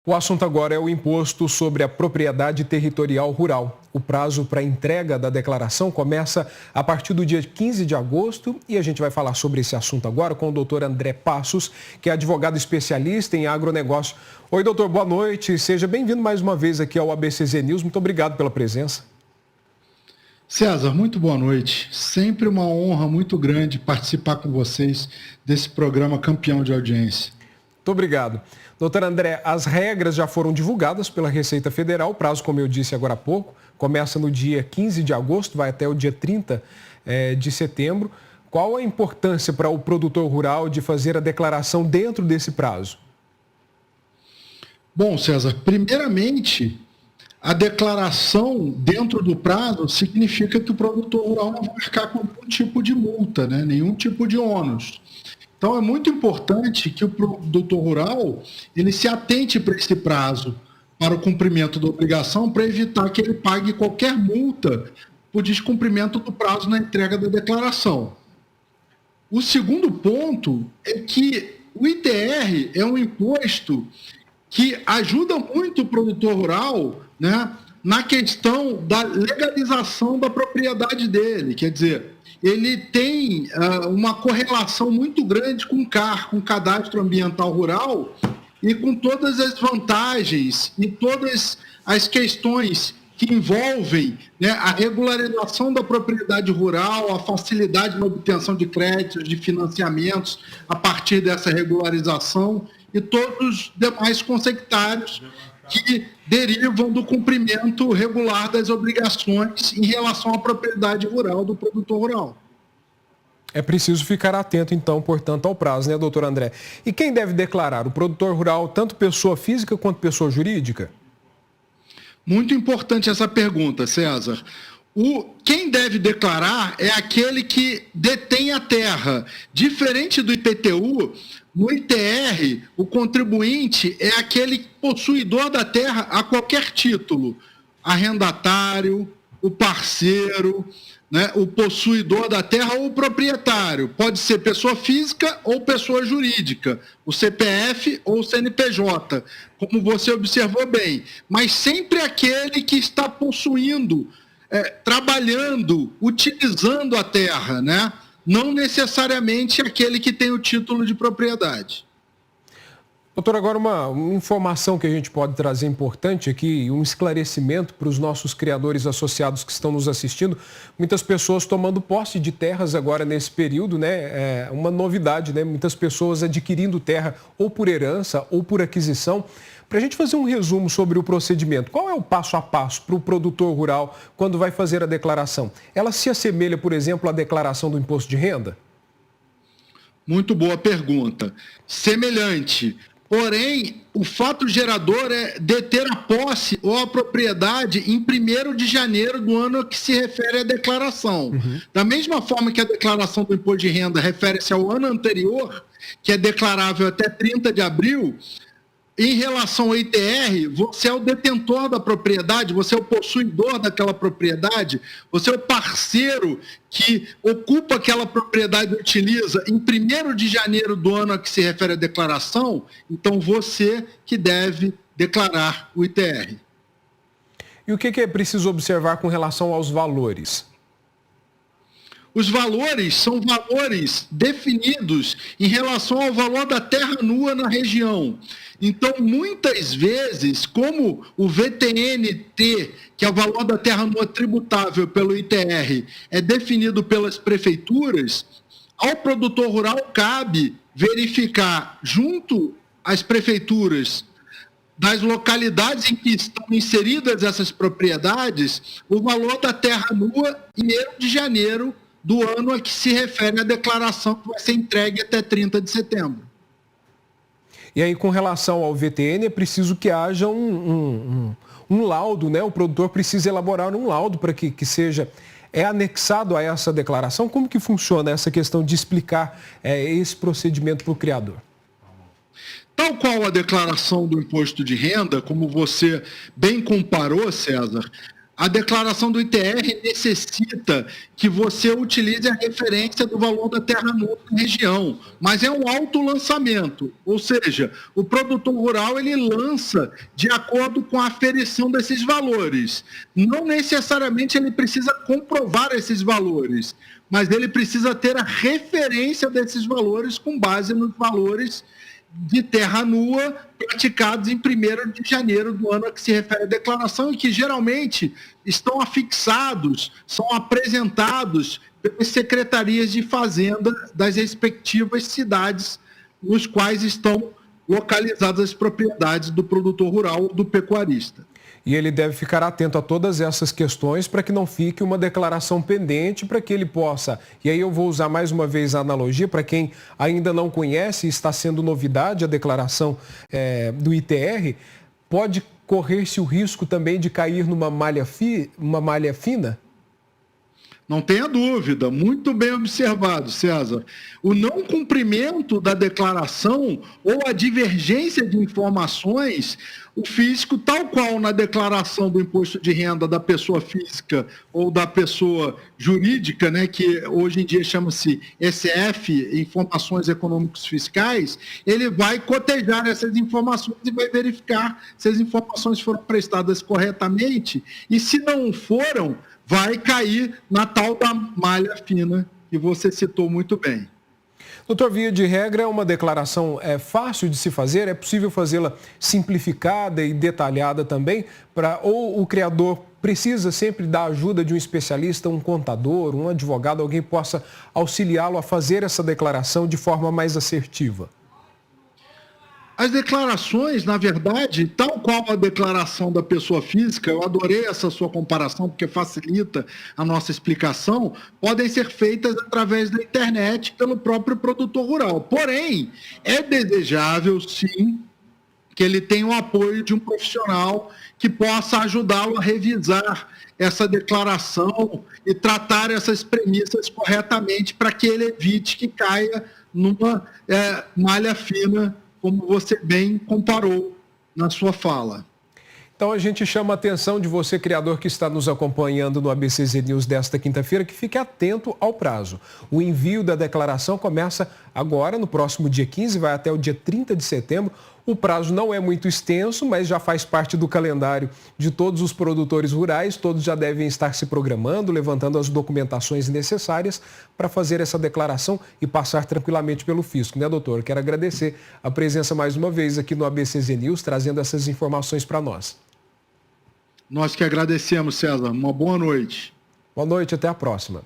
O assunto agora é o imposto sobre a propriedade territorial rural. O prazo para entrega da declaração começa a partir do dia 15 de agosto e a gente vai falar sobre esse assunto agora com o doutor André Passos, que é advogado especialista em agronegócio. Oi, doutor, boa noite. Seja bem-vindo mais uma vez aqui ao ABCZ News. Muito obrigado pela presença. César, muito boa noite. Sempre uma honra muito grande participar com vocês desse programa campeão de audiência. Muito obrigado. Doutor André, as regras já foram divulgadas pela Receita Federal. O prazo, como eu disse agora há pouco, começa no dia 15 de agosto, vai até o dia 30 de setembro. Qual a importância para o produtor rural de fazer a declaração dentro desse prazo? Bom, César, primeiramente, a declaração dentro do prazo significa que o produtor rural não vai arcar com nenhum tipo de multa, né? Nenhum tipo de ônus. Então, é muito importante que o produtor rural ele se atente para esse prazo, para o cumprimento da obrigação, para evitar que ele pague qualquer multa por descumprimento do prazo na entrega da declaração. O segundo ponto é que o ITR é um imposto que ajuda muito o produtor rural, né, na questão da legalização da propriedade dele, quer dizer, ele tem uma correlação muito grande com o CAR, com o Cadastro Ambiental Rural, e com todas as vantagens e todas as questões que envolvem, né, a regularização da propriedade rural, a facilidade na obtenção de créditos, de financiamentos a partir dessa regularização e todos os demais consectários que derivam do cumprimento regular das obrigações em relação à propriedade rural do produtor rural. É preciso ficar atento, então, portanto, ao prazo, né, doutor André? E quem deve declarar? O produtor rural, tanto pessoa física quanto pessoa jurídica? Muito importante essa pergunta, César. Quem deve declarar é aquele que detém a terra. Diferente do IPTU, no ITR, o contribuinte é aquele possuidor da terra a qualquer título. Arrendatário, o parceiro, né, o possuidor da terra ou o proprietário. Pode ser pessoa física ou pessoa jurídica, o CPF ou o CNPJ, como você observou bem. Mas sempre aquele que está possuindo, trabalhando, utilizando a terra, né? Não necessariamente aquele que tem o título de propriedade. Doutor, agora uma informação que a gente pode trazer importante aqui, um esclarecimento para os nossos criadores associados que estão nos assistindo. Muitas pessoas tomando posse de terras agora nesse período, né? É uma novidade, né? Muitas pessoas adquirindo terra ou por herança ou por aquisição. Para a gente fazer um resumo sobre o procedimento, qual é o passo a passo para o produtor rural quando vai fazer a declaração? Ela se assemelha, por exemplo, à declaração do imposto de renda? Muito boa pergunta. Semelhante. Porém, o fato gerador é deter a posse ou a propriedade em 1º de janeiro do ano a que se refere à declaração. Da mesma forma que a declaração do imposto de renda refere-se ao ano anterior, que é declarável até 30 de abril, em relação ao ITR, você é o detentor da propriedade, você é o possuidor daquela propriedade, você é o parceiro que ocupa aquela propriedade e utiliza em 1º de janeiro do ano a que se refere à declaração, então você que deve declarar o ITR. E o que é preciso observar com relação aos valores? Os valores são valores definidos em relação ao valor da terra nua na região. Então, muitas vezes, como o VTNT, que é o valor da terra nua tributável pelo ITR, é definido pelas prefeituras, ao produtor rural cabe verificar junto às prefeituras das localidades em que estão inseridas essas propriedades, o valor da terra nua em 1º de janeiro do ano a que se refere a declaração que vai ser entregue até 30 de setembro. E aí, com relação ao VTN, é preciso que haja um laudo, né? O produtor precisa elaborar um laudo para que seja anexado a essa declaração. Como que funciona essa questão de explicar esse procedimento para o criador? Tal qual a declaração do imposto de renda, como você bem comparou, César, A declaração do ITR necessita que você utilize a referência do valor da terra nua na região, mas é um autolançamento, ou seja, o produtor rural ele lança de acordo com a aferição desses valores. Não necessariamente ele precisa comprovar esses valores, mas ele precisa ter a referência desses valores com base nos valores de terra nua praticados em 1º de janeiro do ano a que se refere a declaração e que geralmente estão afixados, são apresentados pelas secretarias de fazenda das respectivas cidades nos quais estão localizadas as propriedades do produtor rural ou do pecuarista. E ele deve ficar atento a todas essas questões para que não fique uma declaração pendente, para que ele possa, e aí eu vou usar mais uma vez a analogia, para quem ainda não conhece, está sendo novidade a declaração do ITR, pode correr-se o risco também de cair numa malha fina? Não tenha dúvida, muito bem observado, César. O não cumprimento da declaração ou a divergência de informações, o fisco, tal qual na declaração do imposto de renda da pessoa física ou da pessoa jurídica, né, que hoje em dia chama-se SF, Informações Econômicos Fiscais, ele vai cotejar essas informações e vai verificar se as informações foram prestadas corretamente e se não foram, vai cair na tal da malha fina, que você citou muito bem. Doutor, via de regra, é uma declaração fácil de se fazer? É possível fazê-la simplificada e detalhada também? Ou o criador precisa sempre da ajuda de um especialista, um contador, um advogado, alguém possa auxiliá-lo a fazer essa declaração de forma mais assertiva? As declarações, na verdade, tal qual a declaração da pessoa física, eu adorei essa sua comparação porque facilita a nossa explicação, podem ser feitas através da internet pelo próprio produtor rural. Porém, é desejável, sim, que ele tenha o apoio de um profissional que possa ajudá-lo a revisar essa declaração e tratar essas premissas corretamente para que ele evite que caia numa malha fina, como você bem comparou na sua fala. Então a gente chama a atenção de você, criador, que está nos acompanhando no ABCZ News desta quinta-feira, que fique atento ao prazo. O envio da declaração começa agora, no próximo dia 15, vai até o dia 30 de setembro. O prazo não é muito extenso, mas já faz parte do calendário de todos os produtores rurais. Todos já devem estar se programando, levantando as documentações necessárias para fazer essa declaração e passar tranquilamente pelo fisco, né, doutor? Quero agradecer a presença mais uma vez aqui no ABCZ News, trazendo essas informações para nós. Nós que agradecemos, César. Uma boa noite. Boa noite, até a próxima.